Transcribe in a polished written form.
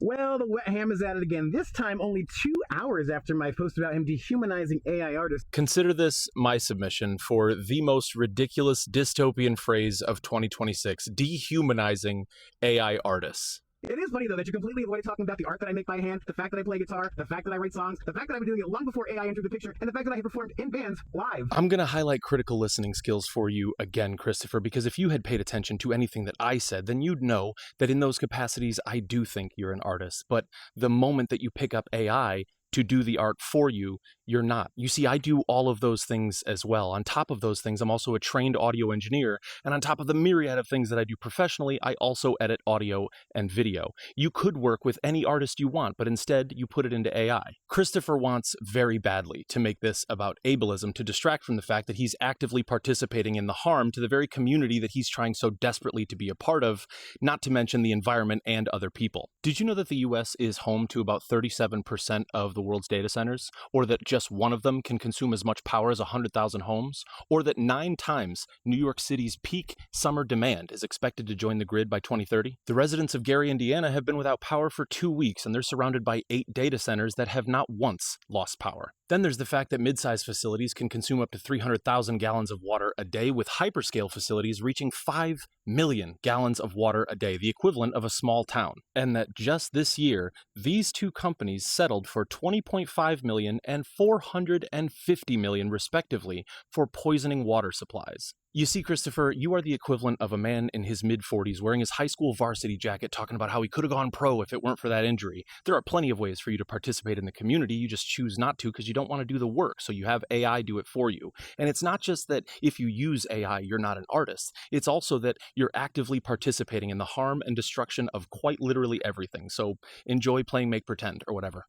Well, the wet ham is at it again, this time only 2 hours after my post about him dehumanizing AI artists. Consider this my submission for the most ridiculous dystopian phrase of 2026, dehumanizing AI artists. It is funny, though, that you completely avoided talking about the art that I make by hand, the fact that I play guitar, the fact that I write songs, the fact that I've been doing it long before AI entered the picture, and the fact that I have performed in bands live. I'm going to highlight critical listening skills for you again, Christopher, because if you had paid attention to anything that I said, then you'd know that in those capacities, I do think you're an artist. But the moment that you pick up AI to do the art for you, you're not. You see, I do all of those things as well. On top of those things, I'm also a trained audio engineer. And on top of the myriad of things that I do professionally, I also edit audio and video. You could work with any artist you want, but instead you put it into AI. Christopher wants very badly to make this about ableism, to distract from the fact that he's actively participating in the harm to the very community that he's trying so desperately to be a part of, not to mention the environment and other people. Did you know that the US is home to about 37% of the world's data centers? Or that just one of them can consume as much power as 100,000 homes? Or that 9 times New York City's peak summer demand is expected to join the grid by 2030? The residents of Gary, Indiana have been without power for 2 weeks, and they're surrounded by 8 data centers that have not once lost power. Then there's the fact that mid-sized facilities can consume up to 300,000 gallons of water a day, with hyperscale facilities reaching 5 million gallons of water a day, the equivalent of a small town. And that just this year, these two companies settled for $20.5 million and $450 million, respectively, for poisoning water supplies. You see, Christopher, you are the equivalent of a man in his mid-40s wearing his high school varsity jacket talking about how he could have gone pro if it weren't for that injury. There are plenty of ways for you to participate in the community. You just choose not to because you don't want to do the work, so you have AI do it for you. And it's not just that if you use AI, you're not an artist. It's also that you're actively participating in the harm and destruction of quite literally everything. So enjoy playing Make Pretend or whatever.